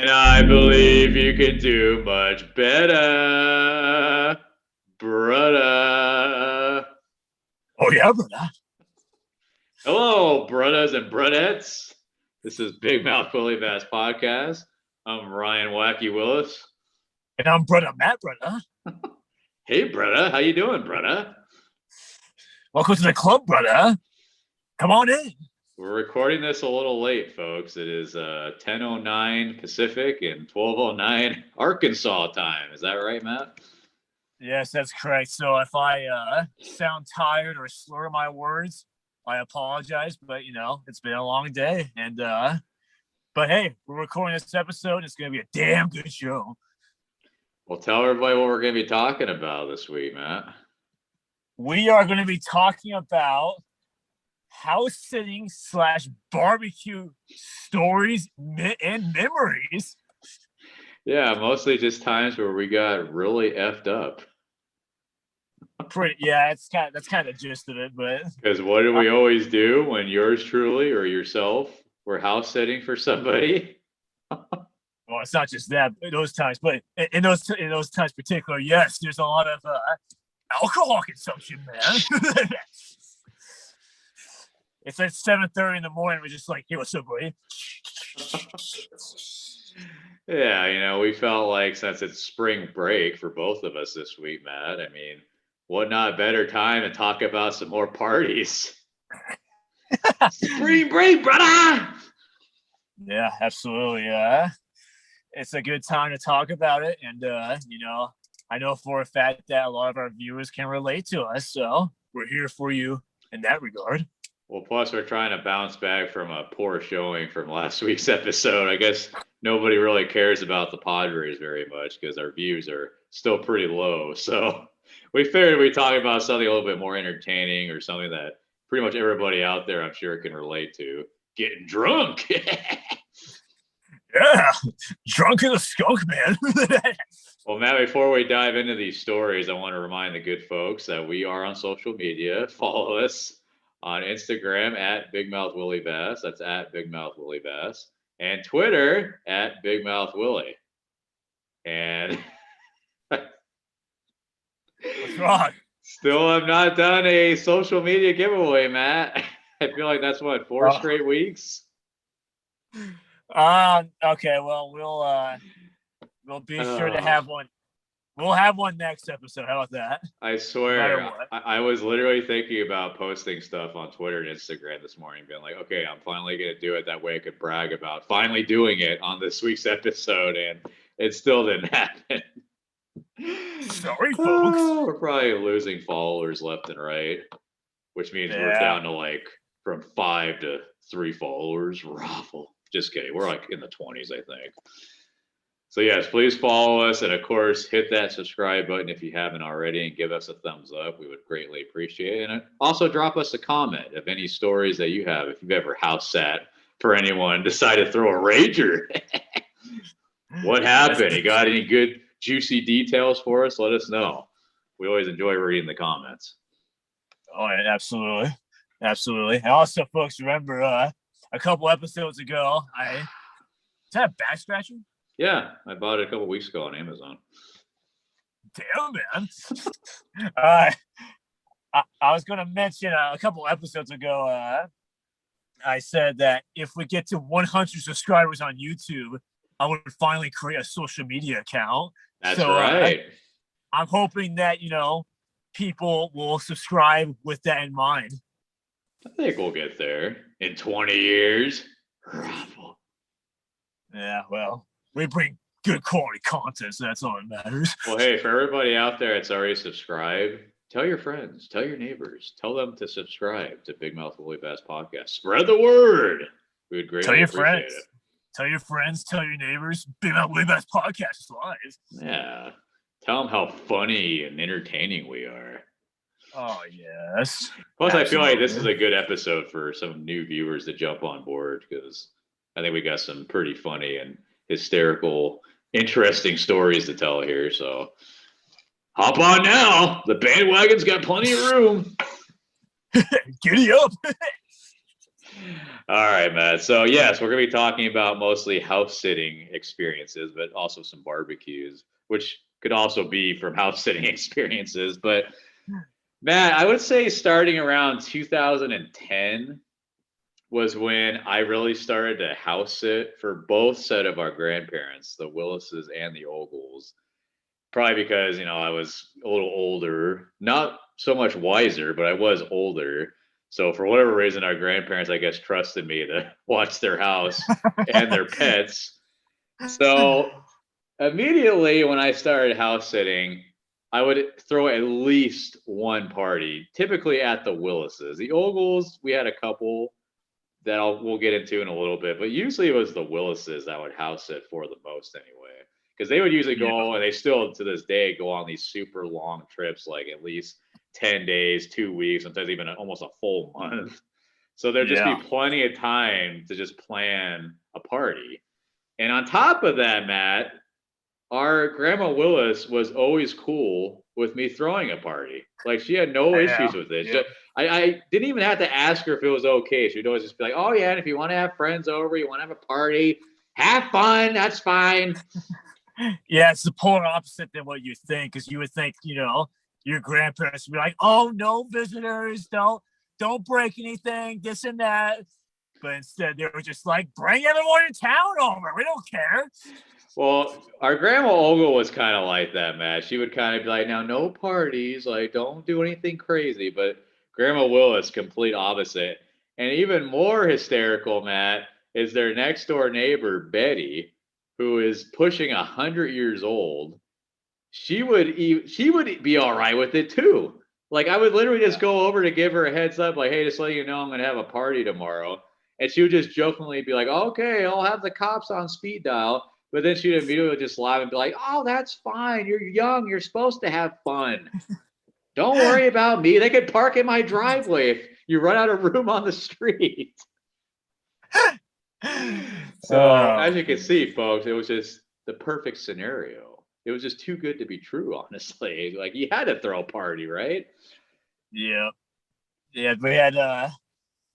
And I believe you can do much better, brother. Oh, yeah, brother. Hello, brothers and brunettes. This is Big Mouth Willie Bass Podcast. I'm Ryan Wacky Willis. And I'm brother Matt, brother. Hey, brother. How you doing, brother? Welcome to the club, brother. Come on in. We're recording this a little late, folks. It is 10:09 Pacific and 12:09 Arkansas time. Is that right, Matt? Yes, that's correct. So if I sound tired or slur my words, I apologize. But, it's been a long day. But hey, we're recording this episode. It's going to be a damn good show. Well, tell everybody what we're going to be talking about this week, Matt. We are going to be talking about house sitting / barbecue stories and memories. Yeah, mostly just times where we got really effed up. That's kind of the gist of it. But because what do we always do when yours truly or yourself we're house sitting for somebody? Well, it's not just that those times, but in those times particular, yes, there's a lot of alcohol consumption, man. It's like 7:30 in the morning. We're just like, hey, what's up, buddy? Yeah, we felt like since it's spring break for both of us this week, Matt, I mean, what not better time to talk about some more parties? Spring break, brother! Yeah, absolutely. It's a good time to talk about it. And, I know for a fact that a lot of our viewers can relate to us. So we're here for you in that regard. Well, plus we're trying to bounce back from a poor showing from last week's episode. I guess nobody really cares about the Padres very much because our views are still pretty low. So we figured we'd talk about something a little bit more entertaining or something that pretty much everybody out there, I'm sure, can relate to. Getting drunk. Yeah, drunk as a skunk, man. Well, Matt, before we dive into these stories, I want to remind the good folks that we are on social media. Follow us on Instagram at Big Mouth Willie Bass. That's at Big Mouth Willie Bass. And Twitter at Big Mouth Willie. And what's wrong? Still have not done a social media giveaway, Matt. I feel like that's 4 straight weeks. Okay, well we'll be sure to have one. We'll have one next episode. How about that? I swear, I was literally thinking about posting stuff on Twitter and Instagram this morning, being like, okay, I'm finally going to do it. That way I could brag about finally doing it on this week's episode, and it still didn't happen. Sorry, folks. We're probably losing followers left and right, which means we're down to from 5 to 3 followers. Raffle. Just kidding. We're in the 20s, I think. So yes, please follow us, and of course, hit that subscribe button if you haven't already, and give us a thumbs up. We would greatly appreciate it. And also drop us a comment of any stories that you have. If you've ever house sat for anyone, decide to throw a rager. What happened? You got any good juicy details for us? Let us know. We always enjoy reading the comments. Oh, yeah, absolutely. And also, folks, remember a couple episodes ago, is that a back scratcher? Yeah, I bought it a couple weeks ago on Amazon. Damn, man. I was going to mention a couple episodes ago, I said that if we get to 100 subscribers on YouTube, I would finally create a social media account. That's right. I'm hoping that, people will subscribe with that in mind. I think we'll get there in 20 years. Raffle. Yeah, well, we bring good quality content, so that's all that matters. Well, hey, for everybody out there that's already subscribed, tell your friends, tell your neighbors, tell them to subscribe to Big Mouth Willie Bass Podcast. Spread the word. We would greatly appreciate it. Tell your friends, tell your neighbors, Big Mouth Willie Bass Podcast is live. Yeah. Tell them how funny and entertaining we are. Oh, yes. Plus, absolutely. I feel like this is a good episode for some new viewers to jump on board because I think we got some pretty funny and hysterical, interesting stories to tell here. So hop on now. The bandwagon's got plenty of room. Giddy up. All right, Matt. So yes, we're gonna be talking about mostly house sitting experiences, but also some barbecues, which could also be from house sitting experiences. But Matt, I would say starting around 2010 was when I really started to house sit for both set of our grandparents, the Willises and the Ogles. Probably because, I was a little older, not so much wiser, but I was older. So for whatever reason, our grandparents, I guess, trusted me to watch their house and their pets. So immediately when I started house sitting, I would throw at least one party, typically at the Willises. The Ogles, we had a couple that we'll get into in a little bit, but usually it was the Willises that would house sit for the most anyway. Because they would usually go, and they still to this day go on these super long trips, like at least 10 days, 2 weeks, sometimes even almost a full month. So there'd just be plenty of time to just plan a party. And on top of that, Matt, our grandma Willis was always cool with me throwing a party. Like she had no issues with it. Yeah. I didn't even have to ask her if it was okay. She'd always just be like, "Oh yeah, and if you want to have friends over, you want to have a party, have fun. That's fine." Yeah, it's the polar opposite than what you think, because you would think, your grandparents would be like, "Oh, no visitors, don't break anything, this and that." But instead, they were just like, "Bring everyone in town over. We don't care." Well, our grandma Olga was kind of like that, Matt. She would kind of be like, "Now, no parties, like don't do anything crazy." But Grandma Willis, complete opposite, and even more hysterical, Matt, is their next door neighbor Betty, who is pushing 100 years old. She would be all right with it too. Like I would literally just go over to give her a heads up, like, "Hey, just let you know I'm gonna have a party tomorrow," and she would just jokingly be like, "Okay, I'll have the cops on speed dial." But then she'd immediately just laugh and be like, "Oh, that's fine. You're young. You're supposed to have fun. Don't worry about me. They could park in my driveway if you run out of room on the street." So, as you can see, folks, it was just the perfect scenario. It was just too good to be true, honestly. Like, you had to throw a party, right? Yeah. Yeah, we had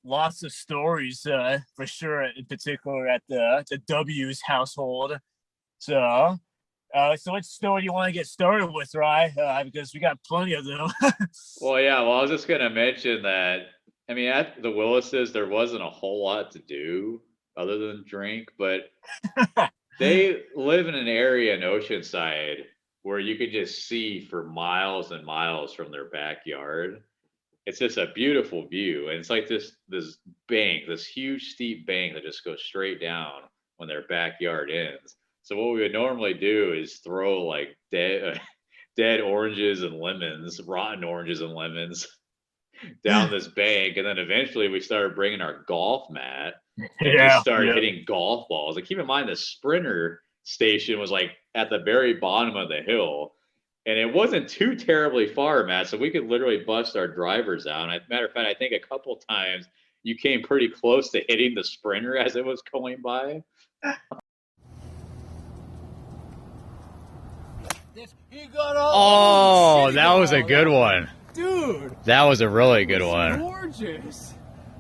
lots of stories for sure, in particular at the W's household. So, so which story do you want to get started with, Rye? Because we got plenty of them. Well, yeah. Well, I was just gonna mention that. I mean, at the Willises, there wasn't a whole lot to do other than drink, but they live in an area in Oceanside where you could just see for miles and miles from their backyard. It's just a beautiful view, and it's like this bank, this huge steep bank that just goes straight down when their backyard ends. So what we would normally do is throw like dead oranges and lemons, rotten oranges and lemons, down this bank, and then eventually we started bringing our golf mat and just started hitting golf balls. And keep in mind, the sprinter station was like at the very bottom of the hill, and it wasn't too terribly far, Matt. So we could literally bust our drivers out. And matter of fact, I think a couple times you came pretty close to hitting the sprinter as it was going by. Oh, that was a good one. Dude, that was a really good one. Gorgeous,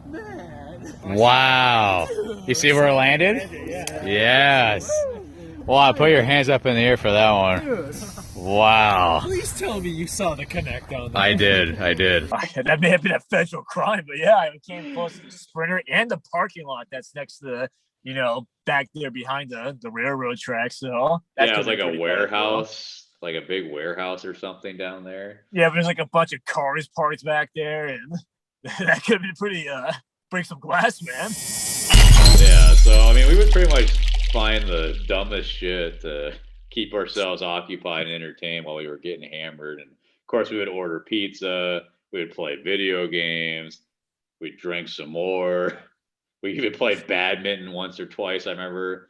man. Wow. You see where it landed? Yes. Wow, put your hands up in the air for that one. Dude. Wow. Please tell me you saw the connect on that. I did. That may have been a federal crime, but yeah, I came close to the sprinter and the parking lot that's next to the, back there behind the railroad tracks. So it was like a warehouse, like a big warehouse or something down there. Yeah, but there's like a bunch of cars parked back there, and that could have been pretty break some glass, man. Yeah, so I mean, we would pretty much find the dumbest shit to keep ourselves occupied and entertained while we were getting hammered. And of course, we would order pizza, we would play video games, we'd drink some more. We even played badminton once or twice, I remember.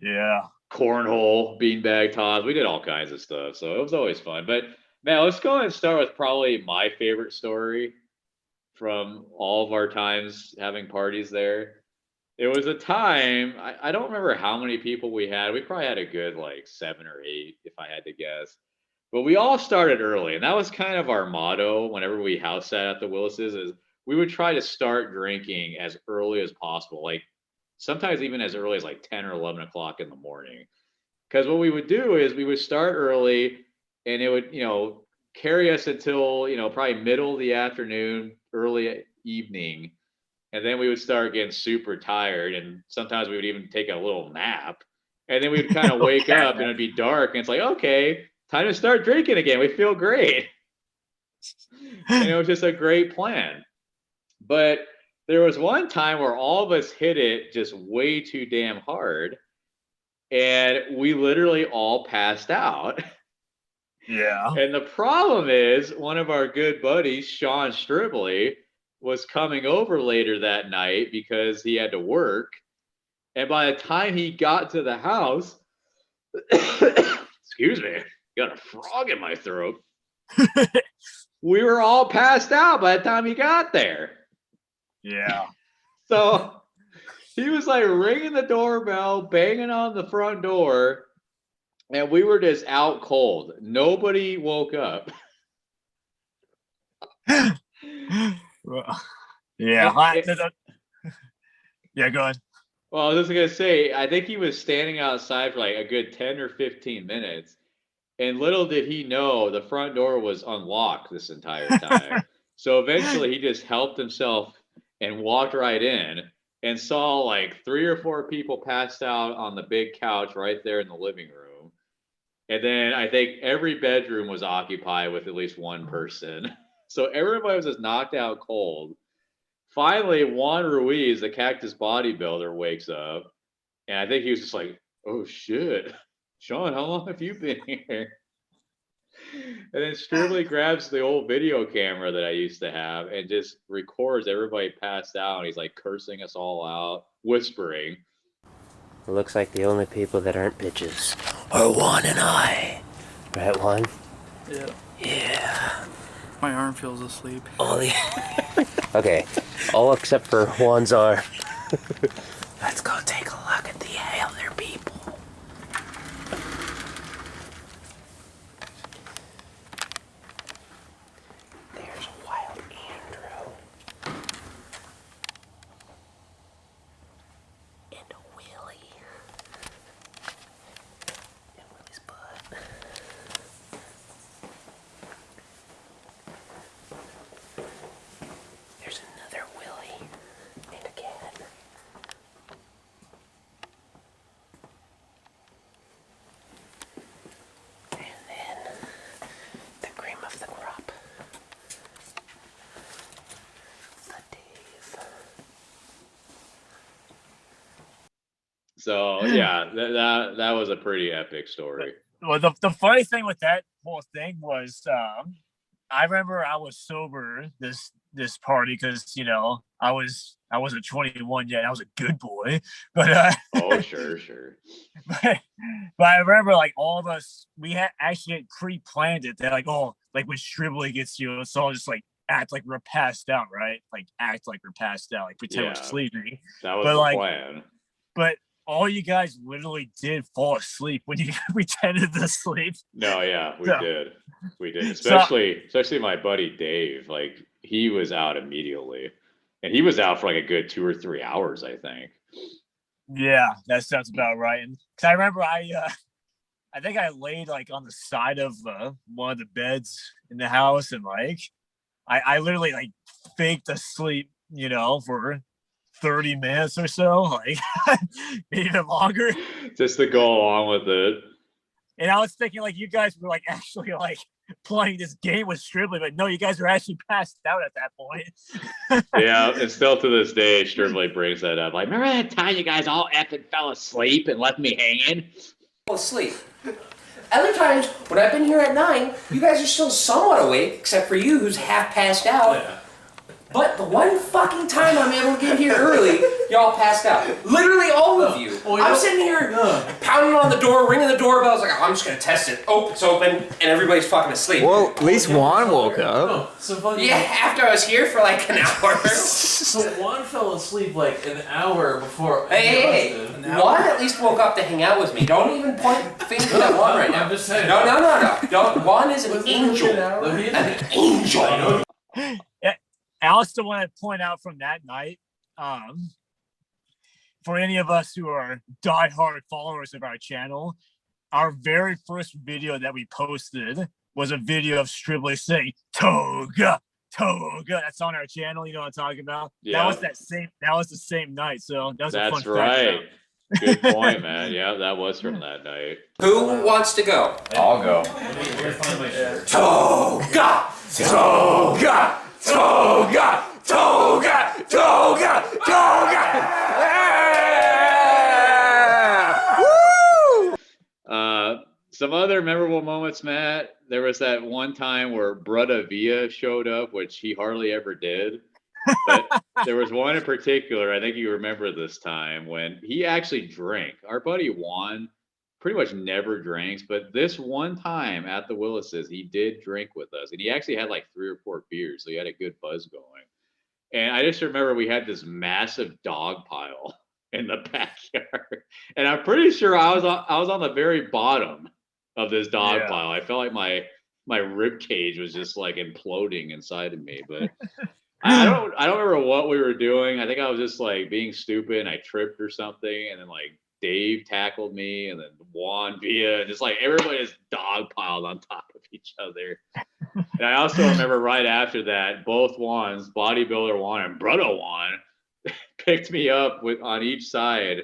Yeah. Cornhole, beanbag toss. We did all kinds of stuff. So it was always fun. But man, let's go ahead and start with probably my favorite story from all of our times having parties there. It was a time, I don't remember how many people we had. We probably had a good like 7 or 8, if I had to guess. But we all started early, and that was kind of our motto whenever we house sat at the Willises is we would try to start drinking as early as possible, like sometimes even as early as like 10 or 11 o'clock in the morning. Because what we would do is we would start early, and it would, carry us until, probably middle of the afternoon, early evening. And then we would start getting super tired. And sometimes we would even take a little nap. And then we would kind of wake up and it'd be dark. And it's like, okay, time to start drinking again. We feel great. And it was just a great plan. But there was one time where all of us hit it just way too damn hard. And we literally all passed out. Yeah. And the problem is, one of our good buddies, Sean Stribley, was coming over later that night because he had to work. And by the time he got to the house, excuse me, got a frog in my throat. We were all passed out by the time he got there. Yeah. So he was like ringing the doorbell, banging on the front door, and we were just out cold. Nobody woke up. Well, yeah. Yeah, go ahead. Well, I was just going to say, I think he was standing outside for like a good 10 or 15 minutes. And little did he know the front door was unlocked this entire time. So eventually he just helped himself and walked right in and saw like 3 or 4 people passed out on the big couch right there in the living room. And then I think every bedroom was occupied with at least one person. So everybody was just knocked out cold. Finally, Juan Ruiz, the Cactus bodybuilder, wakes up. And I think he was just like, oh shit. Sean, how long have you been here? And then Stribley grabs the old video camera that I used to have and just records everybody passed out. He's like cursing us all out, whispering. It looks like the only people that aren't bitches are Juan and I. Right, Juan? Yeah. Yeah. My arm feels asleep. All the... Okay. All except for Juan's arm. Let's go take a look at the other people. There's Wild Andrew. And Willie. And Willie's butt. There's another Willie and a cat. And then the cream of the crop. The Dave. So yeah, that was a pretty epic story. Well, the funny thing with that whole thing was, I remember I was sober this party because I wasn't 21 yet. I was a good boy, but Oh sure. but I remember like all of us, we had pre-planned it. That like, oh, like when Stribley gets you, let's all just like act like we're passed out, right? Like act like we're passed out, like pretend we're sleeping. That was But, the like, plan. But all you guys literally did fall asleep when you pretended to sleep. No, yeah, we So- did. We did. Especially my buddy Dave. Like he was out immediately. And he was out for like a good 2 or 3 hours, I think. Yeah, that sounds about right. And 'cause I remember I think I laid like on the side of one of the beds in the house, and like I literally like faked asleep, for 30 minutes or so, like maybe even longer. Just to go along with it. And I was thinking like you guys were like actually like playing this game with Stribley, but no, you guys were actually passed out at that point. Yeah, and still to this day, Stribley brings that up. Like, remember that time you guys all effing fell asleep and left me hanging? Asleep. Other times, when I've been here at 9, you guys are still somewhat awake, except for you who's half passed out. Yeah. But the one fucking time I'm able to get here early, y'all passed out. Literally all of you. I'm sitting here pounding on the door, ringing the doorbell. I was like, oh, I'm just going to test it. Oh, it's open, and everybody's fucking asleep. Well, at least Juan woke up. No, so fucking. Yeah, after I was here for like an hour. So Juan fell asleep like an hour before. Hey, Juan at least woke up to hang out with me. Don't even point fingers at Juan right now. I'm just saying. No. Don't. Juan is an Wasn't it angel. an hour? An angel. I also want to point out from that night, for any of us who are diehard followers of our channel, our very first video that we posted was a video of Stribley saying "Toga, Toga." That's on our channel. You know what I'm talking about? Yeah. That was the same night. So that was a fun That's fact. right. Good point, man. Yeah, that was from that night. Who wants to go? I'll go. Toga! Toga! Toga! Toga! Toga! Toga! Yeah! Woo! Some other memorable moments, Matt. There was that one time where Brutta Villa showed up, which he hardly ever did. But there was one in particular, I think you remember this time, when he actually drank. Our buddy Juan pretty much never drinks, but this one time at the Willis's, he did drink with us. And he actually had like 3 or 4 beers, so he had a good buzz going. And I just remember we had this massive dog pile in the backyard. And I'm pretty sure I was on the very bottom of this dog pile. I felt like my rib cage was just like imploding inside of me. But I don't remember what we were doing. I think I was just like being stupid and I tripped or something, and then like Dave tackled me, and then Juan Villa, and just like everybody just dog piled on top of each other. And I also remember right after that, both Juans, bodybuilder Juan and Brother Juan, picked me up on each side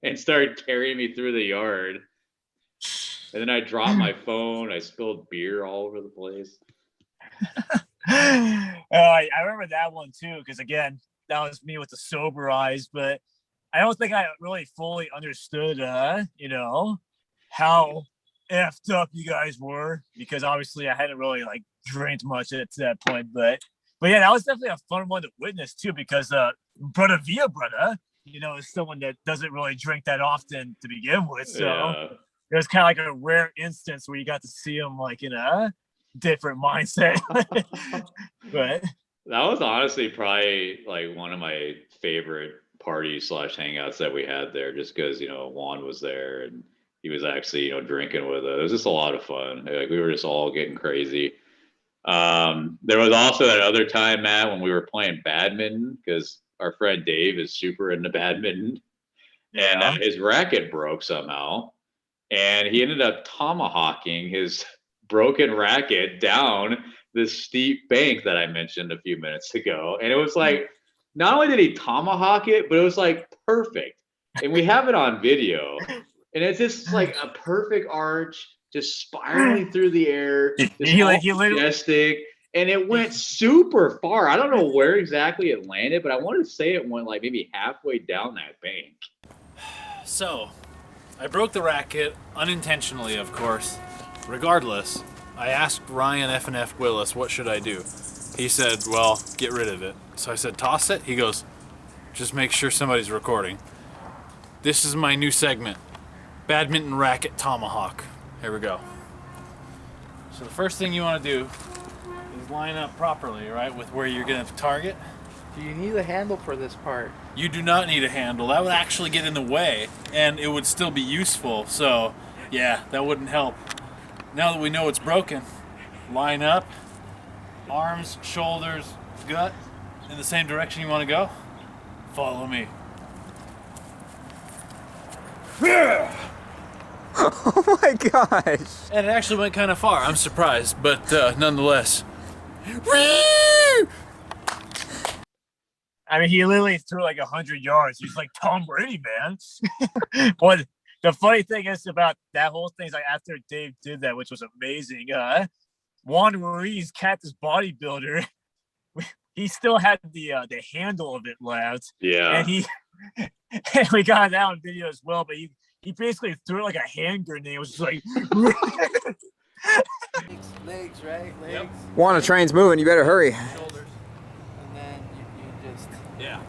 and started carrying me through the yard. And then I dropped my phone. I spilled beer all over the place. I remember that one too, because again, that was me with the sober eyes, but I don't think I really fully understood, how effed up you guys were, because obviously I hadn't really like drank much at that point, but yeah, that was definitely a fun one to witness too, because Brother Villa, is someone that doesn't really drink that often to begin with, so it was kind of like a rare instance where you got to see him like in a different mindset. But that was honestly probably like one of my favorite parties / hangouts that we had there, just because Juan was there and he was actually drinking with us. It was just a lot of fun. Like we were just all getting crazy. There was also that other time, Matt, when we were playing badminton, because our friend Dave is super into badminton, and his racket broke somehow, and he ended up tomahawking his broken racket down this steep bank that I mentioned a few minutes ago. And it was like, not only did he tomahawk it, but it was like perfect. And we have it on video. And it's just like a perfect arch, just spiraling through the air, he literally, majestic. And it went super far. I don't know where exactly it landed, but I want to say it went like maybe halfway down that bank. So, I broke the racket, unintentionally, of course. Regardless, I asked Ryan F&F Willis, what should I do? He said, well, get rid of it. So I said, toss it? He goes, just make sure somebody's recording. This is my new segment, Badminton Racket Tomahawk. Here we go. So the first thing you want to do is line up properly, right, with where you're going to target. Do you need a handle for this part? You do not need a handle. That would actually get in the way, and it would still be useful. So, yeah, that wouldn't help. Now that we know it's broken, line up, arms, shoulders, gut, in the same direction you want to go. Follow me. Oh my gosh! And it actually went kind of far. I'm surprised, but nonetheless. I mean, he literally threw like 100 yards. He's like Tom Brady, man. But the funny thing is about that whole thing is like after Dave did that, which was amazing, Juan Ruiz, Cactus Bodybuilder, he still had the handle of it left. Yeah. And and we got that on video as well, but he basically threw it like a hand grenade. It was just like Legs, right? Legs. Yep. Juan, the train's moving. You better hurry. Shoulders. And then you just... Yeah.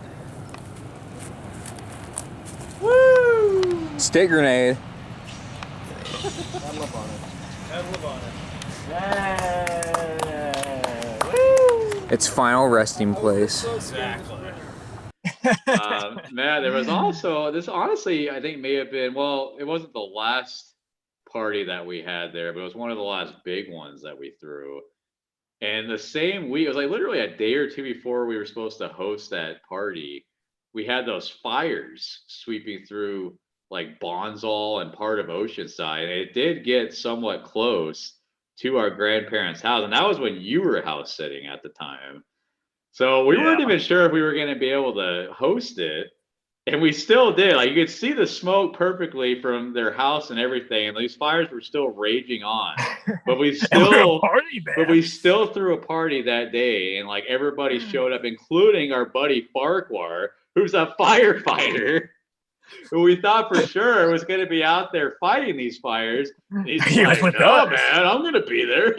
Woo! Stick grenade. Paddle up on it. Its final resting place. Exactly. Man, there was also this, honestly, I think may have been, well, it wasn't the last party that we had there, but it was one of the last big ones that we threw. And the same week, it was like literally a day or two before we were supposed to host that party, we had those fires sweeping through like Bonsall and part of Oceanside. And it did get somewhat close to our grandparents' house. And that was when you were house sitting at the time. So we weren't even sure if we were going to be able to host it. And we still did. Like, you could see the smoke perfectly from their house and everything. And these fires were still raging on. But we still threw a party that day, and like everybody showed up, including our buddy Farquhar, who's a firefighter, who we thought for sure was going to be out there fighting these fires. And he's like, "No, man, I'm going to be there,"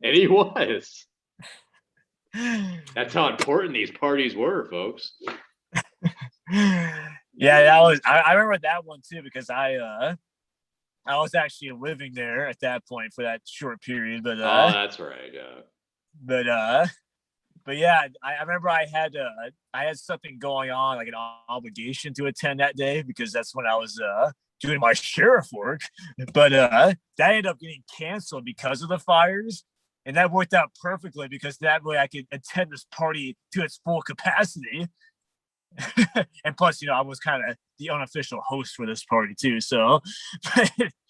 and he was. That's how important these parties were, folks. Yeah, that was. I remember that one too because I was actually living there at that point for that short period. But oh, that's right. Yeah. But yeah, I remember I had something going on, like an obligation to attend that day because that's when I was doing my sheriff work. But that ended up getting canceled because of the fires. And that worked out perfectly because that way I could attend this party to its full capacity. And plus, I was kind of the unofficial host for this party too. So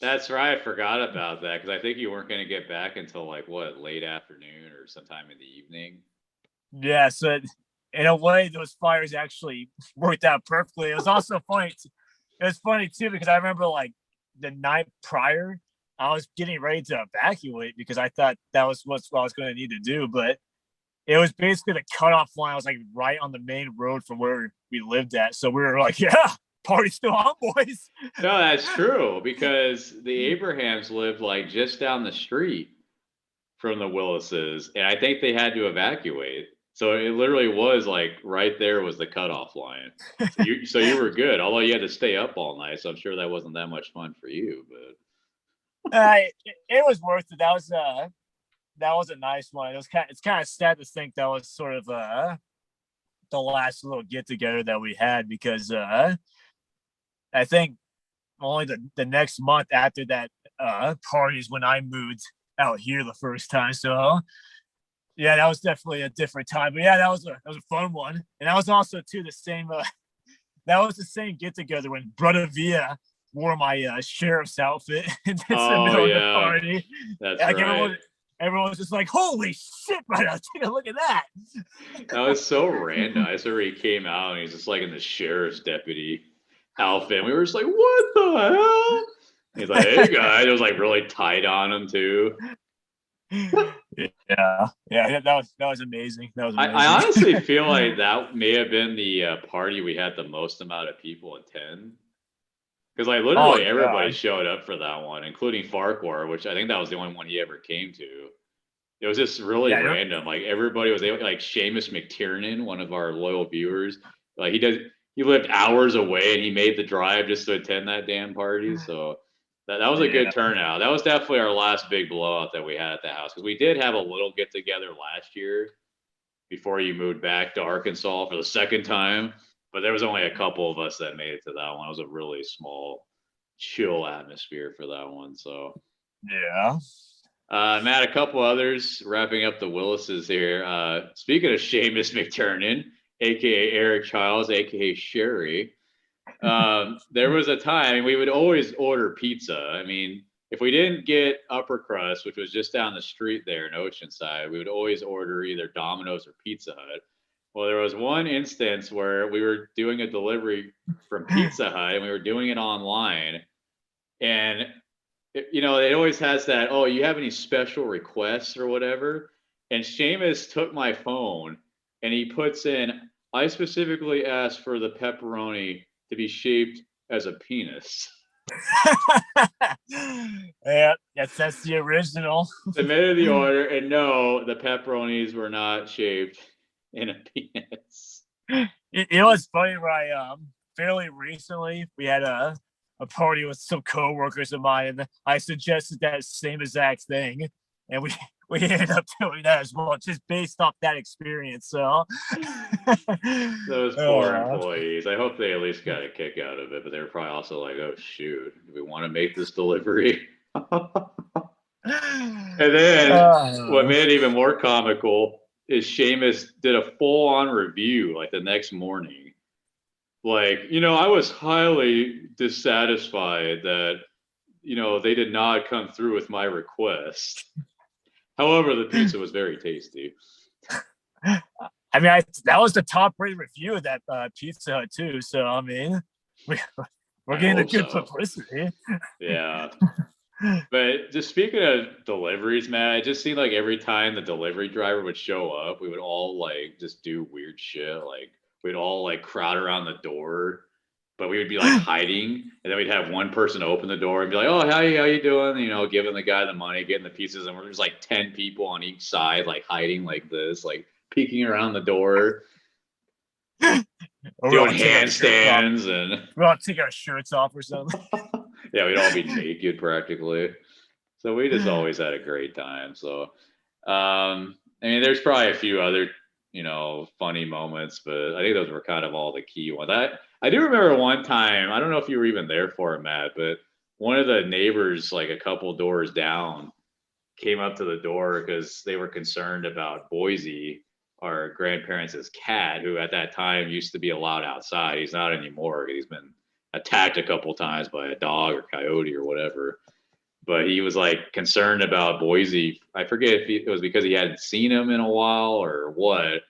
that's right. I forgot about that because I think you weren't going to get back until like late afternoon or sometime in the evening. Yeah. So in a way, those fires actually worked out perfectly. It was also funny. It was funny too because I remember like the night prior, I was getting ready to evacuate because I thought that was what I was going to need to do, but it was basically the cutoff line. I was like right on the main road from where we lived at. So we were like, yeah, party's still on, boys. No, that's true because the Abrahams lived like just down the street from the Willises. And I think they had to evacuate. So it literally was like right there was the cutoff line. So you were good, although you had to stay up all night. So I'm sure that wasn't that much fun for you, but. It was worth it. That was a nice one. It's kind of sad to think that was sort of the last little get together that we had because I think only the next month after that party is when I moved out here the first time. So yeah, that was definitely a different time. But yeah, that was a fun one, and that was also too the same. That was the same get together when Brother Villa wore my sheriff's outfit in the middle of the party. That's right. Everyone was just like, holy shit, brother, take a look at that. That was so random. I saw he came out and he's just like in the sheriff's deputy outfit. And we were just like, what the hell? And he's like, hey guys. It was like really tight on him too. Yeah, that was amazing. That was amazing. I honestly feel like that may have been the party we had the most amount of people attend. Because like literally everybody showed up for that one, including Farquhar, which I think that was the only one he ever came to. It was just really random. Like everybody was able, like Seamus McTiernan, one of our loyal viewers, like he lived hours away and he made the drive just to attend that damn party. So that was a good turnout. That was definitely our last big blowout that we had at the house because we did have a little get together last year before you moved back to Arkansas for the second time. But there was only a couple of us that made it to that one. It was a really small, chill atmosphere for that one. So, yeah. Matt, a couple others wrapping up the Willises here. Speaking of Seamus McTiernan, aka Eric Childs, aka Sherry, there was a time we would always order pizza. I mean, if we didn't get Upper Crust, which was just down the street there in Oceanside, we would always order either Domino's or Pizza Hut. Well, there was one instance where we were doing a delivery from Pizza Hut and we were doing it online. And, it always has that, oh, you have any special requests or whatever? And Seamus took my phone and he puts in, I specifically asked for the pepperoni to be shaped as a penis. Yeah, that's the original. Submitted the order, and no, the pepperonis were not shaped in a penis. It was funny, right? Fairly recently, we had a party with some coworkers of mine, and I suggested that same exact thing, and we ended up doing that as well, just based off that experience. So those poor employees. I hope they at least got a kick out of it, but they were probably also like, "Oh shoot, do we want to make this delivery?" And then what made it even more comical is Seamus did a full-on review like the next morning. Like, I was highly dissatisfied that, they did not come through with my request. However, the pizza was very tasty. I mean, that was the top-rated review of that Pizza Hut too. So I mean, we're getting a good publicity. Yeah. But just speaking of deliveries, man, it just seemed like every time the delivery driver would show up, we would all like just do weird shit. Like we'd all like crowd around the door, but we would be like hiding, and then we'd have one person open the door and be like, "Oh, how you doing?" Giving the guy the money, getting the pizzas, and there's like 10 people on each side, like hiding like this, like peeking around the door, doing handstands, and we all take our shirts off or something. yeah, we'd all be naked practically. So we just always had a great time. So, I mean, there's probably a few other, funny moments, but I think those were kind of all the key ones. I do remember one time, I don't know if you were even there for it, Matt, but one of the neighbors, like a couple doors down, came up to the door because they were concerned about Boise, our grandparents' cat, who at that time used to be allowed outside. He's not anymore. He's been attacked a couple times by a dog or coyote or whatever. But he was like concerned about Boise. I forget if it was because he hadn't seen him in a while or what.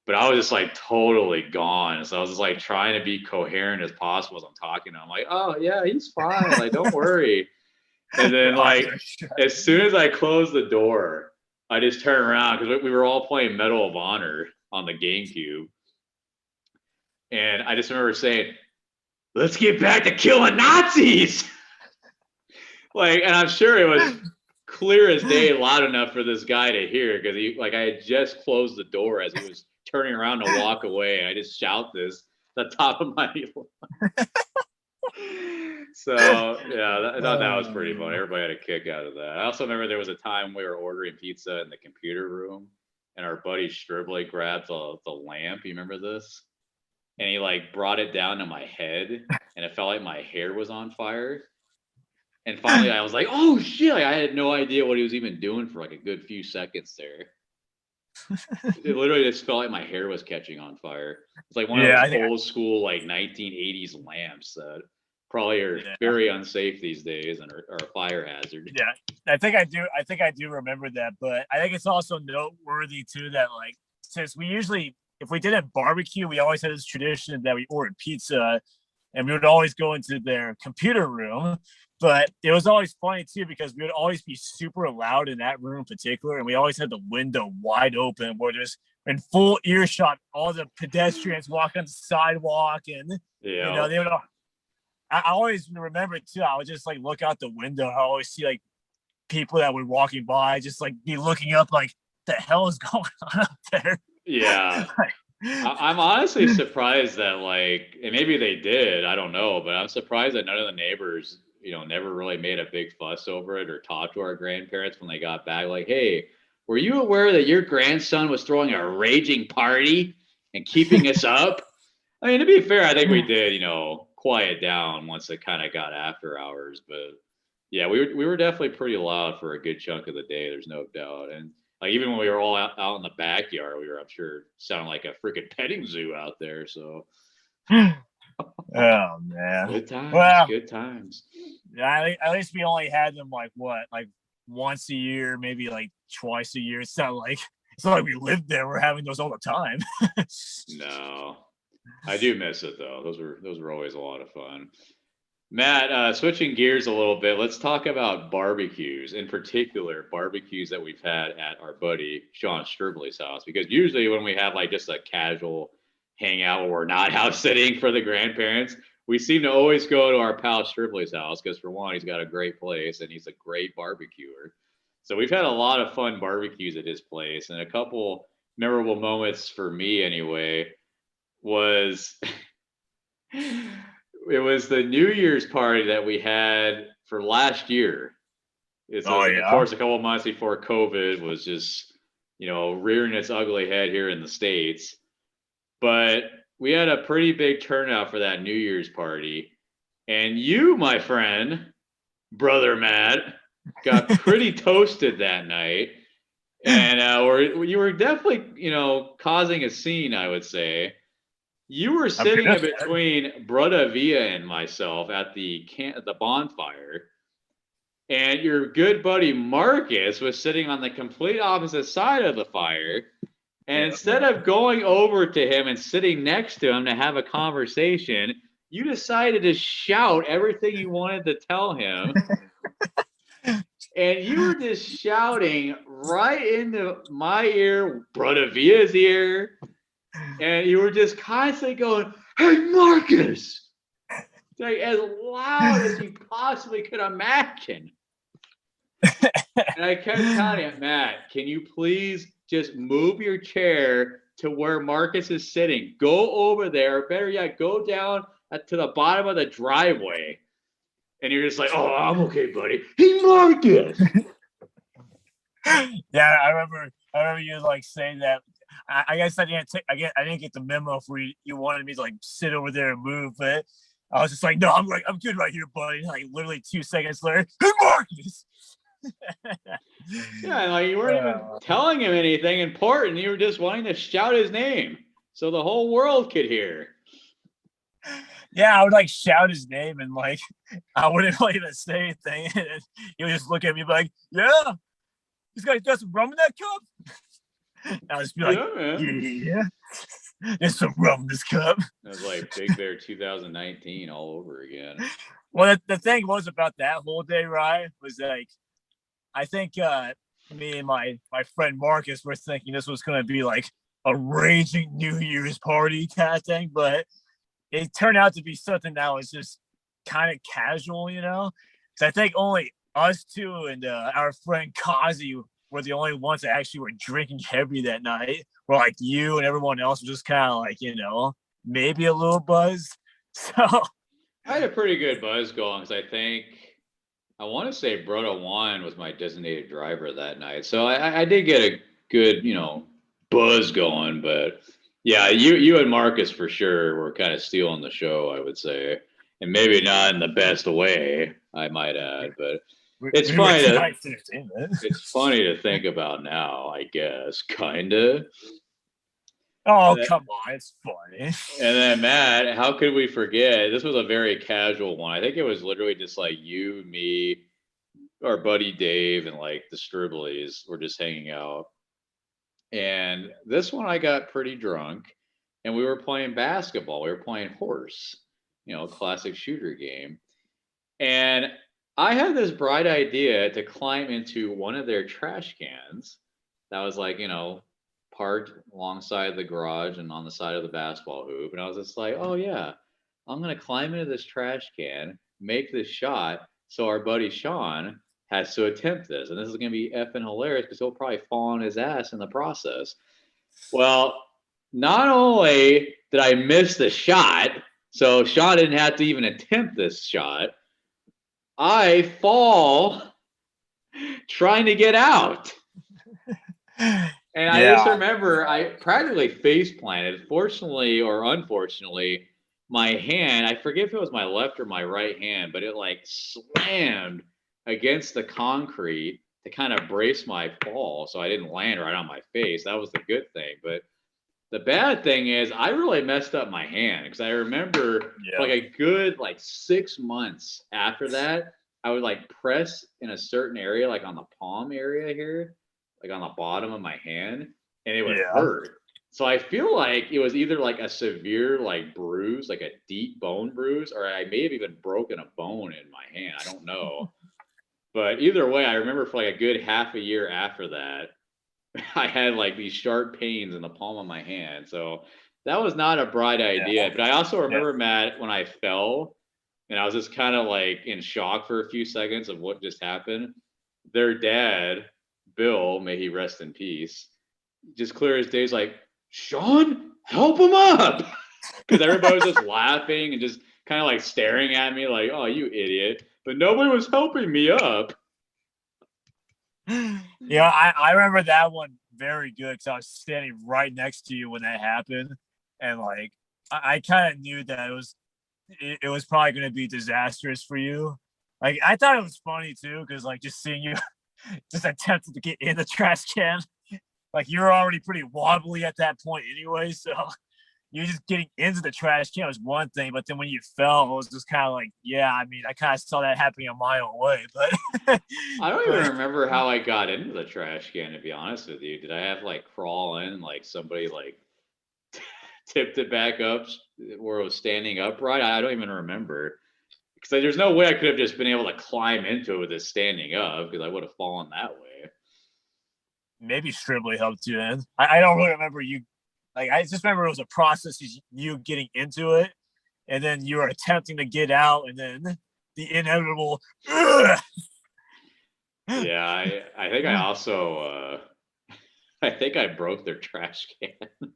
But I was just like totally gone. So I was just like trying to be coherent as possible as I'm talking. I'm like, oh yeah, he's fine. Like, don't worry. And then like as soon as I closed the door, I just turned around because we were all playing Medal of Honor on the GameCube. And I just remember saying, let's get back to killing Nazis. Like, and I'm sure it was clear as day, loud enough for this guy to hear because I had just closed the door as he was turning around to walk away. And I just shout this at the top of my lungs. So yeah, I thought that was pretty funny. Everybody had a kick out of that. I also remember there was a time we were ordering pizza in the computer room, and our buddy Stribley grabbed the lamp. You remember this? And he like brought it down to my head, and it felt like my hair was on fire. And finally, I was like, "Oh shit!" Like, I had no idea what he was even doing for like a good few seconds there. It literally just felt like my hair was catching on fire. It's like one of those old school like 1980s lamps that probably are very unsafe these days and are a fire hazard. Yeah, I think I do remember that, but I think it's also noteworthy too that like since we usually, if we did a barbecue, we always had this tradition that we ordered pizza, and we would always go into their computer room. But it was always funny too because we would always be super loud in that room in particular, and we always had the window wide open where there's in full earshot all the pedestrians walking on the sidewalk, and they would. I always remember too. I would just like look out the window. I always see like people that were walking by, just like be looking up, like the hell is going on up there? Yeah. I'm honestly surprised that like, and maybe they did, I don't know, but I'm surprised that none of the neighbors, never really made a big fuss over it or talked to our grandparents when they got back. Like, hey, were you aware that your grandson was throwing a raging party and keeping us up? I mean, to be fair, I think we did, quiet down once it kind of got after hours. But yeah, we were definitely pretty loud for a good chunk of the day. There's no doubt. And like even when we were all out in the backyard, we were, I'm sure, sounding like a freaking petting zoo out there. So. Oh man, good times. Well, good times. Yeah, at least we only had them like once a year, maybe like twice a year. It's not like we lived there. We're having those all the time. No, I do miss it though. Those were always a lot of fun. Matt, switching gears a little bit, let's talk about barbecues, in particular barbecues that we've had at our buddy Sean Stribley's house. Because usually when we have like just a casual hangout where we're not house sitting for the grandparents, we seem to always go to our pal Stribley's house because for one, he's got a great place and he's a great barbecuer. So we've had a lot of fun barbecues at his place, and a couple memorable moments for me anyway was it was the New Year's party that we had for last year. Of course, a couple of months before COVID was just, rearing its ugly head here in the States. But we had a pretty big turnout for that New Year's party. And you, my friend, brother Matt, got pretty toasted that night. And you were definitely, causing a scene, I would say. You were sitting in between Brother Villa and myself at the bonfire, and your good buddy Marcus was sitting on the complete opposite side of the fire. And instead of going over to him and sitting next to him to have a conversation, you decided to shout everything you wanted to tell him. And you were just shouting right into my ear, Brother Villa's ear. And you were just constantly going, "Hey, Marcus!" Like, as loud as you possibly could imagine. And I kept telling him, "Matt, can you please just move your chair to where Marcus is sitting? Go over there. Better yet, go down to the bottom of the driveway." And you're just like, "Oh, I'm okay, buddy." "Hey, Marcus!" Yeah, I remember you like saying that. I guess I didn't get the memo for you wanted me to like sit over there and move, but I was just like, "No, I'm good right here, buddy." Like literally 2 seconds later, "Hey, Marcus!" Yeah, like you weren't even telling him anything important. You were just wanting to shout his name so the whole world could hear. Yeah, I would like shout his name and like I wouldn't like even say anything. And he would just look at me like, "Yeah, this guy's got some rum in that cup." And I would just be like, "Yeah, man. Yeah, there's some rum in this cup." It was like Big Bear 2019 all over again. Well, the thing was about that whole day, Ryan, was like, I think me and my friend Marcus were thinking this was going to be like a raging New Year's party kind of thing, but it turned out to be something that was just kind of casual, Because I think only us two and our friend Kazi were the only ones that actually were drinking heavy that night. Where like you and everyone else was just kind of like, maybe a little buzz. So I had a pretty good buzz going because I want to say Broda Juan was my designated driver that night. So I did get a good, buzz going. But yeah, you and Marcus for sure were kind of stealing the show, I would say. And maybe not in the best way, I might add. But it's funny to think about now, I guess, kind of. Oh, come on. It's funny. And then, Matt, how could we forget? This was a very casual one. I think it was literally just like you, me, our buddy Dave, and like the Striblies were just hanging out. And this one, I got pretty drunk, and we were playing basketball. We were playing horse, classic shooter game. And I had this bright idea to climb into one of their trash cans that was like, parked alongside the garage and on the side of the basketball hoop. And I was just like, "Oh yeah, I'm going to climb into this trash can, make this shot. So our buddy Sean has to attempt this. And this is going to be effing hilarious because he'll probably fall on his ass in the process." Well, not only did I miss the shot, so Sean didn't have to even attempt this shot, I fall trying to get out. And I just remember I practically face planted. Fortunately or unfortunately, my hand, I forget if it was my left or my right hand, but it like slammed against the concrete to kind of brace my fall so I didn't land right on my face. That was the good thing. But the bad thing is I really messed up my hand because I remember for like a good 6 months after that, I would like press in a certain area, like on the palm area here, like on the bottom of my hand, and it would hurt. So I feel like it was either like a severe bruise, like a deep bone bruise, or I may have even broken a bone in my hand. I don't know. But either way, I remember for like a good half a year after that, I had like these sharp pains in the palm of my hand. So that was not a bright idea. But I also remember, Matt, when I fell and I was just kind of like in shock for a few seconds of what just happened. Their dad, Bill, may he rest in peace, just clear as day, like, "Sean, help him up." Because everybody was just laughing and just kind of like staring at me like, "Oh, you idiot." But nobody was helping me up. I remember that one very good because I was standing right next to you when that happened. And like, I kind of knew that it was probably going to be disastrous for you. Like I thought it was funny too, because like just seeing you just attempted to get in the trash can, like you're already pretty wobbly at that point anyway. So you just getting into the trash can was one thing, but then when you fell, it was just kind of like, yeah. I mean, I kind of saw that happening a mile away, but I don't even remember how I got into the trash can, to be honest with you. Did I have to like crawl in, like somebody like tipped it back up where it was standing upright? I don't even remember. Because there's no way I could have just been able to climb into it with it standing up, because I would have fallen that way. maybe Stribley helped you in. I don't really remember you. Like I just remember it was a process, you getting into it, and then you were attempting to get out, and then the inevitable. Ugh! Yeah, I think I also I think I broke their trash can.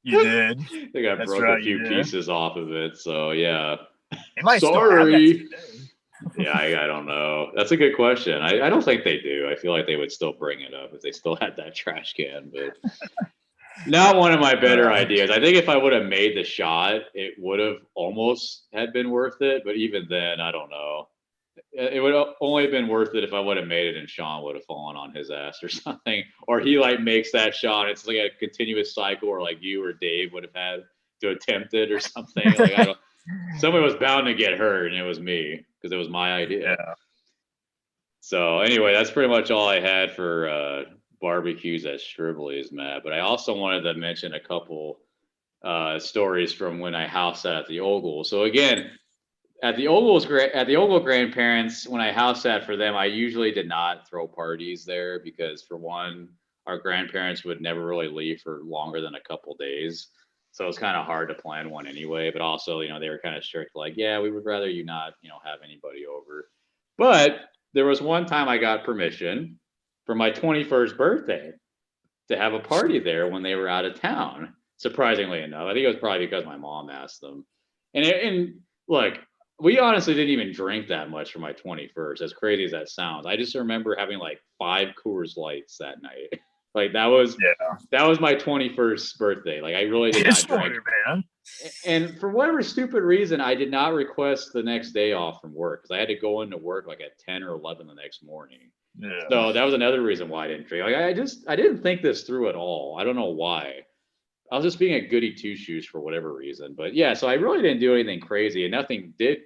You did. I think I That's broke right, a few you did. pieces off of it. So yeah. They might still have that Sorry. today. Yeah, I don't know. That's a good question. I don't think they do. I feel like they would still bring it up if they still had that trash can, but not one of my better ideas. I think if I would have made the shot, it would have almost had been worth it. But even then, I don't know. It would have only been worth it if I would have made it and Sean would have fallen on his ass or something. Or he like makes that shot. It's like a continuous cycle, or like you or Dave would have had to attempt it or something. Like I don't. Somebody was bound to get hurt, and it was me because it was my idea. Yeah. So anyway, that's pretty much all I had for barbecues at Stribley's, Matt. But I also wanted to mention a couple stories from when I house sat at the Ogle. So again, at the Ogle grandparents, when I house sat for them, I usually did not throw parties there because, for one, our grandparents would never really leave for longer than a couple days. So it's kind of hard to plan one anyway. But also, they were kind of strict, like, yeah, we would rather you not, have anybody over. But there was one time I got permission for my 21st birthday to have a party there when they were out of town. Surprisingly enough, I think it was probably because my mom asked them. And look, we honestly didn't even drink that much for my 21st, as crazy as that sounds. I just remember having like 5 Coors Lights that night. Like that was my 21st birthday. Like I really did not drink. Man. And for whatever stupid reason, I did not request the next day off from work because I had to go into work like at 10 or 11 the next morning. Yeah. So that was another reason why I didn't drink. Like I didn't think this through at all. I don't know why. I was just being a goody two shoes for whatever reason. But yeah, so I really didn't do anything crazy, and nothing did,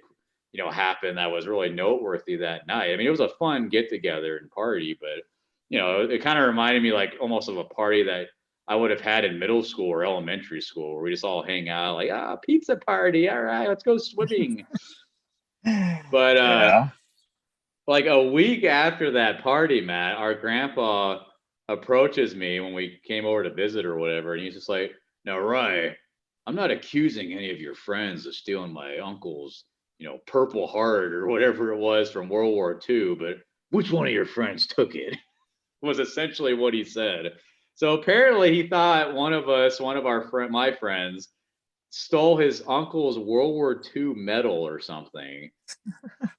happen that was really noteworthy that night. I mean, it was a fun get together and party, but it kind of reminded me like almost of a party that I would have had in middle school or elementary school, where we just all hang out like, pizza party. All right, let's go swimming. But like a week after that party, Matt, our grandpa approaches me when we came over to visit or whatever, and he's just like, "Now, Rye, I'm not accusing any of your friends of stealing my uncle's, Purple Heart or whatever it was from World War II, but which one of your friends took it?" was essentially what he said. So apparently he thought my friends stole his uncle's World War II medal or something.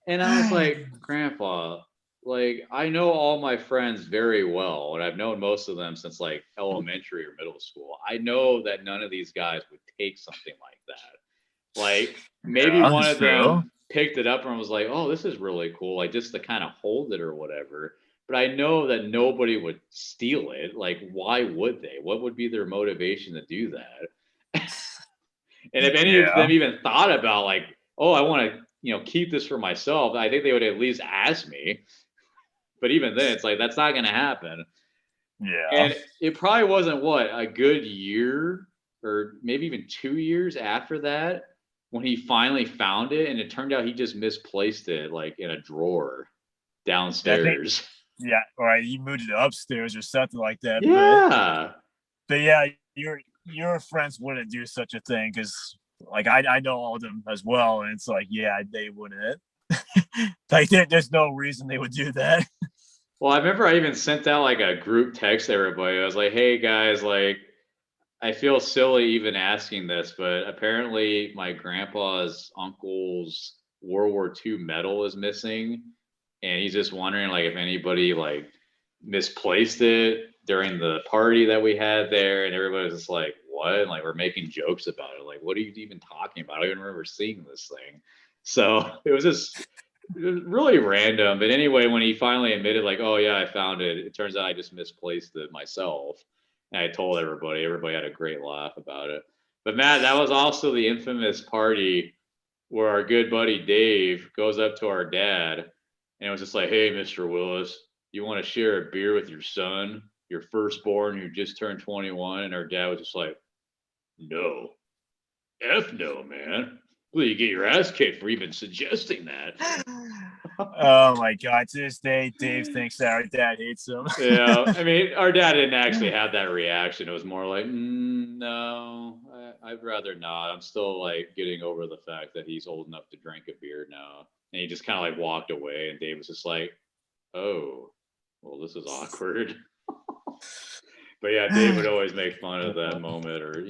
And I was like, Grandpa, like, I know all my friends very well, and I've known most of them since like elementary or middle school. I know that none of these guys would take something like that. Like, maybe one of them picked it up and was like, oh, this is really cool, like just to kind of hold it or whatever. But I know that nobody would steal it. Like, why would they? What would be their motivation to do that? And if any of them even thought about like, oh, I want to, keep this for myself, I think they would at least ask me. But even then, it's like, that's not going to happen. Yeah. And it probably wasn't a good year or maybe even 2 years after that when he finally found it. And it turned out he just misplaced it like in a drawer downstairs. Yeah, or you moved it upstairs or something like that. Yeah. But yeah, your friends wouldn't do such a thing because, like, I know all of them as well, and it's like, yeah, they wouldn't. Like, there's no reason they would do that. Well, I remember I even sent out like a group text to everybody. I was like, hey guys, like, I feel silly even asking this, but apparently my grandpa's uncle's World War II medal is missing. And he's just wondering like if anybody like misplaced it during the party that we had there. And everybody was just like, what? And, like, we're making jokes about it. Like, what are you even talking about? I don't even remember seeing this thing. So it was just really random. But anyway, when he finally admitted, like, oh yeah, I found it. It turns out I just misplaced it myself. And I told everybody. Everybody had a great laugh about it. But Matt, that was also the infamous party where our good buddy Dave goes up to our dad and it was just like, hey, Mr. Willis, you want to share a beer with your son, your firstborn who just turned 21? And our dad was just like, no. F no, man. Well, you get your ass kicked for even suggesting that. Oh my God! To this day, Dave thinks that our dad hates him. Yeah, I mean, our dad didn't actually have that reaction. It was more like, no, I'd rather not. I'm still like getting over the fact that he's old enough to drink a beer now. And he just kind of like walked away, and Dave was just like, oh, well, this is awkward. But yeah, Dave would always make fun of that moment, or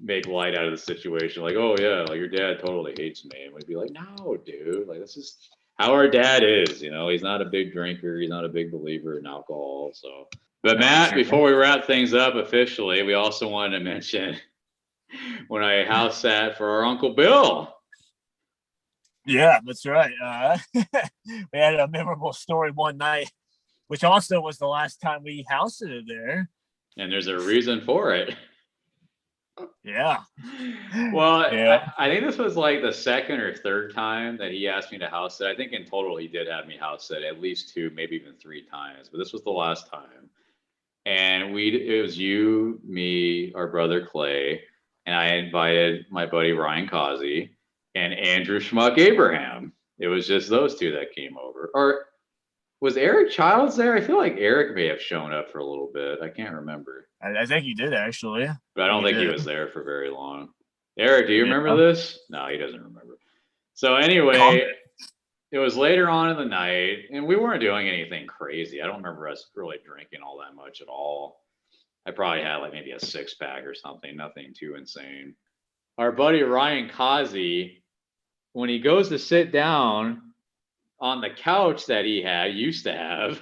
make light out of the situation. Like, oh yeah, like your dad totally hates me, and we'd be like, no, dude, like this is how our dad is. He's not a big drinker. He's not a big believer in alcohol. So, but Matt, before we wrap things up officially, we also wanted to mention when I house sat for our Uncle Bill. Yeah, that's right. We had a memorable story one night, which also was the last time we house sitted there. And there's a reason for it. Yeah. Well, yeah. I think this was like the second or third time that he asked me to house sit. I think in total he did have me house sit at least 2, maybe even 3 times, but this was the last time. And it was you, me, our brother Clay, and I invited my buddy Ryan Causey and Andrew Schmuck Abraham. It was just those 2 that came over. Or was Eric Childs there? I feel like Eric may have shown up for a little bit. I can't remember. I think he did, actually. But I don't think he was there for very long. Eric, do you remember this? No, he doesn't remember. So anyway, it was later on in the night, and we weren't doing anything crazy. I don't remember us really drinking all that much at all. I probably had like maybe a 6-pack or something, nothing too insane. Our buddy Ryan Causey, when he goes to sit down on the couch that he used to have,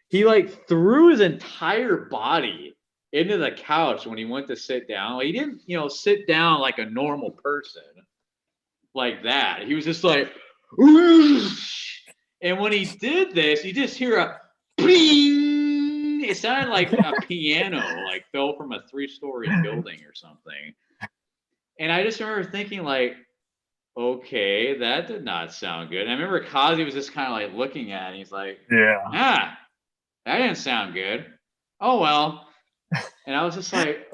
he like threw his entire body into the couch when he went to sit down. Like, he didn't, sit down like a normal person like that. He was just like, whoosh. And when he did this, you just hear a ping. It sounded like a piano like fell from a 3-story building or something. And I just remember thinking like, okay, that did not sound good. And I remember Kazi was just kind of like looking at it. He's like, that didn't sound good. Oh, well. And I was just like,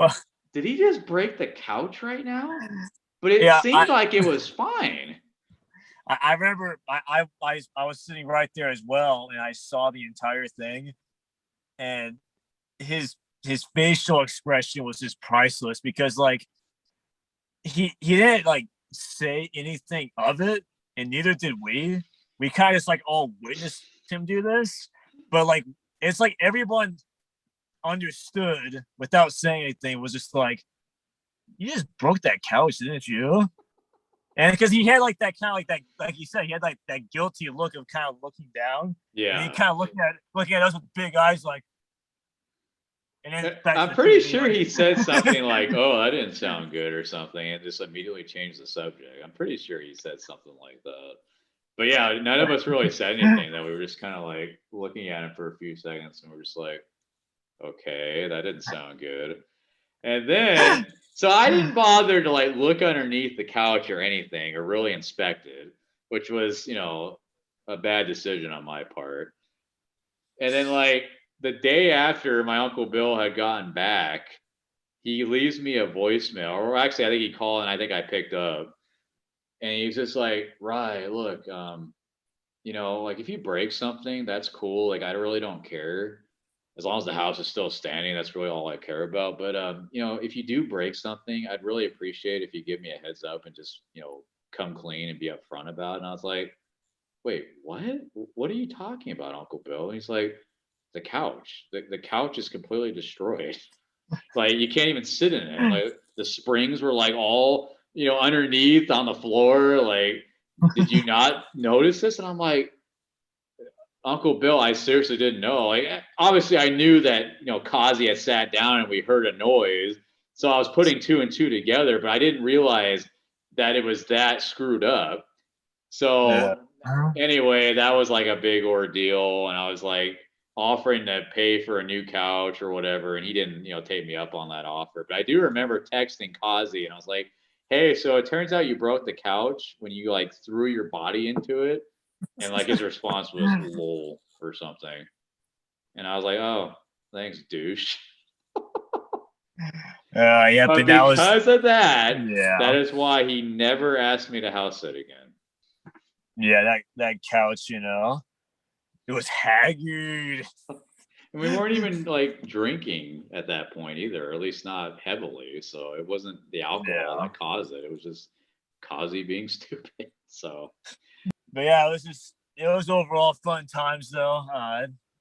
did he just break the couch right now? But it seemed like it was fine. I remember I was sitting right there as well, and I saw the entire thing. And his facial expression was just priceless, because like he didn't like say anything of it, and neither did we. We kind of just like all witnessed him do this, but like it's like everyone understood without saying anything. Was just like, you just broke that couch, didn't you? And because he had like that kind of like that, like you said, he had like that guilty look of kind of looking down. Yeah. And he kind of looking at us with big eyes, like. And then I'm pretty sure he said something like, "Oh, that didn't sound good" or something, and just immediately changed the subject. I'm pretty sure he said something like that. But yeah, none of us really said anything. That we were just kind of like looking at him for a few seconds, and we're just like, "Okay, that didn't sound good." And then, so I didn't bother to like look underneath the couch or anything, or really inspect it, which was, a bad decision on my part. And then like the day after my Uncle Bill had gotten back, he leaves me a voicemail, or actually I think he called and I think I picked up. And he's just like, right, look, like if you break something, that's cool. Like I really don't care. As long as the house is still standing, that's really all I care about. But if you do break something, I'd really appreciate if you give me a heads up and just, come clean and be upfront about it. And I was like, wait, what? What are you talking about, Uncle Bill? And he's like, the couch. The couch is completely destroyed. Like you can't even sit in it. Like the springs were like all, underneath on the floor. Like, did you not notice this? And I'm like, Uncle Bill, I seriously didn't know. Like, obviously I knew that, Kazi had sat down and we heard a noise. So I was putting 2 and 2 together, but I didn't realize that it was that screwed up. So anyway, that was like a big ordeal, and I was like offering to pay for a new couch or whatever, and he didn't, take me up on that offer. But I do remember texting Kazi, and I was like, "Hey, so it turns out you broke the couch when you like threw your body into it," and like his response was "lol" or something, and I was like, "Oh, thanks, douche." Yeah, But but that was because of that, yeah. that is why he never asked me to house sit again. Yeah, that couch, it was haggard. And we weren't even like drinking at that point either, or at least not heavily. So it wasn't the alcohol that caused it. It was just Kazi being stupid. So, but yeah, it was overall fun times though.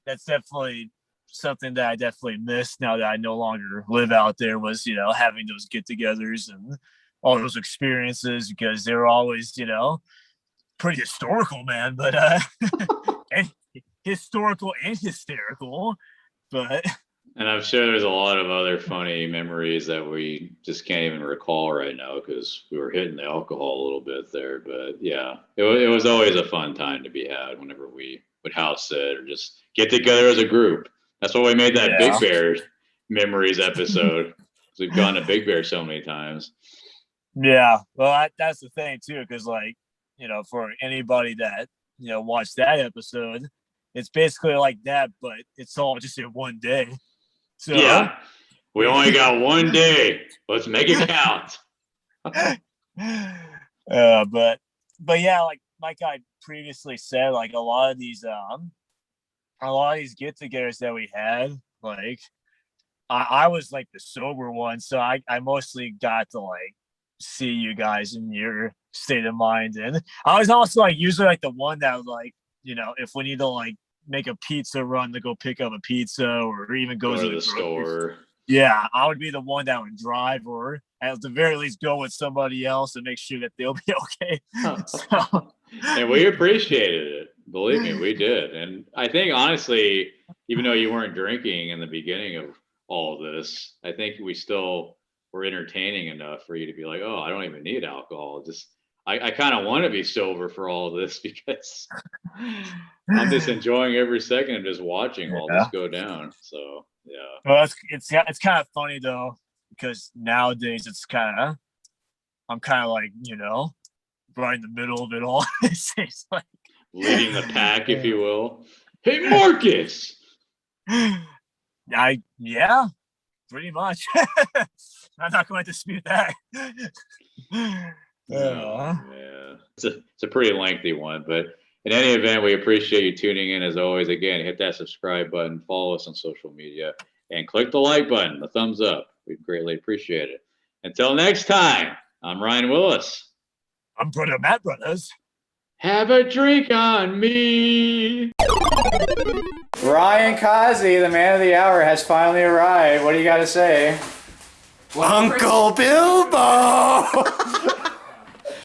That's definitely something that I definitely miss now that I no longer live out there, was, having those get-togethers and all those experiences, because they were always, pretty historical, man, but and historical and hysterical. But and I'm sure there's a lot of other funny memories that we just can't even recall right now because we were hitting the alcohol a little bit there. But yeah, it was always a fun time to be had whenever we would house sit or just get together as a group. That's why we made that Big Bear memories episode. We've gone to Big Bear so many times. Yeah, well, that's the thing too, because like, for anybody that watched that episode, it's basically like that, but it's all just in one day. So yeah, we only got one day. Let's make it count. But yeah, like I previously said, like a lot of these get-togethers that we had, like I was like the sober one, so I mostly got to like see you guys in your state of mind, and I was also like usually like the one that was like, if we need to like make a pizza run to go pick up a pizza or even go to the store. Yeah, I would be the one that would drive, or at the very least go with somebody else and make sure that they'll be okay. So, and we appreciated it. Believe me, we did. And I think honestly, even though you weren't drinking in the beginning of all of this, I think we still were entertaining enough for you to be like, oh, I don't even need alcohol. Just I kind of want to be sober for all of this because I'm just enjoying every second of just watching all this go down. So yeah. Well, it's kind of funny though, because nowadays I'm kind of like, right in the middle of it all. It's like leading the pack, if you will. Hey, Marcus. Yeah, pretty much. I'm not going to dispute that. Yeah, it's a pretty lengthy one, but in any event, we appreciate you tuning in as always. Again, hit that subscribe button, follow us on social media, and click the like button, the thumbs up. We'd greatly appreciate it. Until next time, I'm Ryan Willis. I'm Brother Matt Brothers. Have a drink on me. Ryan Kazi, the man of the hour, has finally arrived. What do you got to say? Uncle Bilbo!